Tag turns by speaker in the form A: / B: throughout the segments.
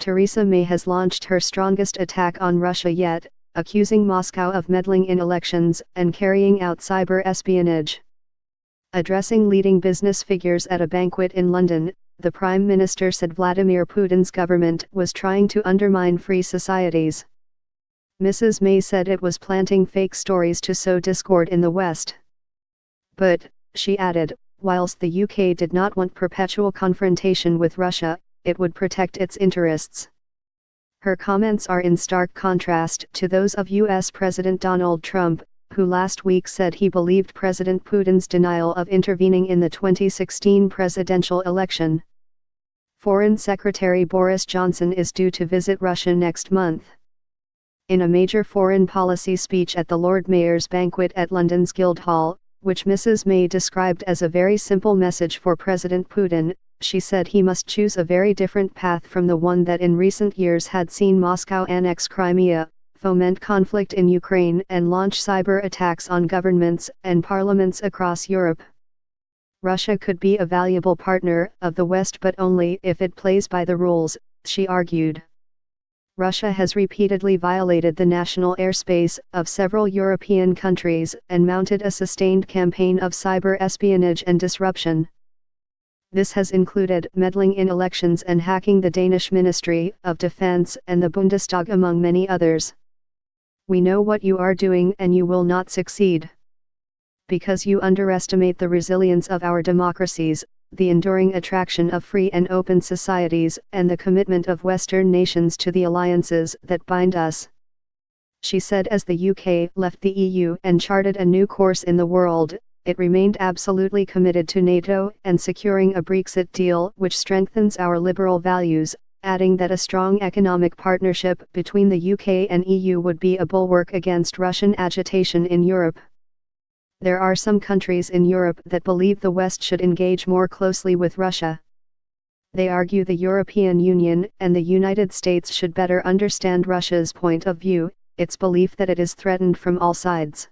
A: Theresa May has launched her strongest attack on Russia yet, accusing Moscow of meddling in elections and carrying out cyber espionage. Addressing leading business figures at a banquet in London, the Prime Minister said Vladimir Putin's government was trying to undermine free societies. Mrs. May said it was planting fake stories to sow discord in the West. But, she added, whilst the UK did not want perpetual confrontation with Russia, it would protect its interests. Her comments are in stark contrast to those of US President Donald Trump, who last week said he believed President Putin's denial of intervening in the 2016 presidential election. Foreign Secretary Boris Johnson is due to visit Russia next month. In a major foreign policy speech at the Lord Mayor's banquet at London's Guildhall, which Mrs. May described as a very simple message for President Putin, she said he must choose a very different path from the one that in recent years had seen Moscow annex Crimea, foment conflict in Ukraine and launch cyber attacks on governments and parliaments across Europe. Russia could be a valuable partner of the West, but only if it plays by the rules, she argued. Russia has repeatedly violated the national airspace of several European countries and mounted a sustained campaign of cyber espionage and disruption. This has included meddling in elections and hacking the Danish Ministry of Defense and the Bundestag, among many others. We know what you are doing and you will not succeed. Because you underestimate the resilience of our democracies, the enduring attraction of free and open societies, and the commitment of Western nations to the alliances that bind us. She said as the UK left the EU and charted a new course in the world, it remained absolutely committed to NATO and securing a Brexit deal which strengthens our liberal values, adding that a strong economic partnership between the UK and EU would be a bulwark against Russian agitation in Europe. There are some countries in Europe that believe the West should engage more closely with Russia. They argue the European Union and the United States should better understand Russia's point of view, its belief that it is threatened from all sides.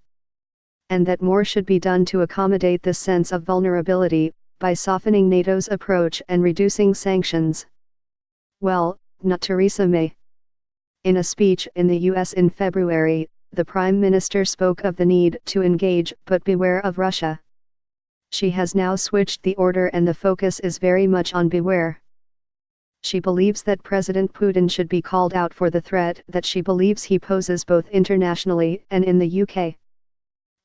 A: And that more should be done to accommodate this sense of vulnerability, by softening NATO's approach and reducing sanctions. Well, not Theresa May. In a speech in the US in February, the Prime Minister spoke of the need to engage but beware of Russia. She has now switched the order and the focus is very much on beware. She believes that President Putin should be called out for the threat that she believes he poses both internationally and in the UK.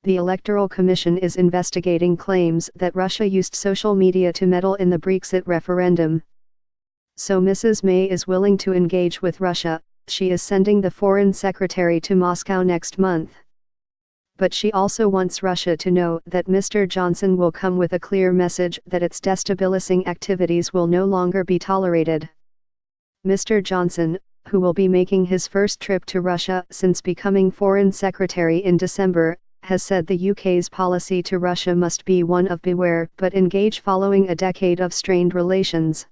A: The Electoral Commission is investigating claims that Russia used social media to meddle in the Brexit referendum. So Mrs. May is willing to engage with Russia. She is sending the Foreign Secretary to Moscow next month. But she also wants Russia to know that Mr. Johnson will come with a clear message that its destabilizing activities will no longer be tolerated. Mr. Johnson, who will be making his first trip to Russia since becoming Foreign Secretary in December, has said the UK's policy to Russia must be one of beware but engage following a decade of strained relations.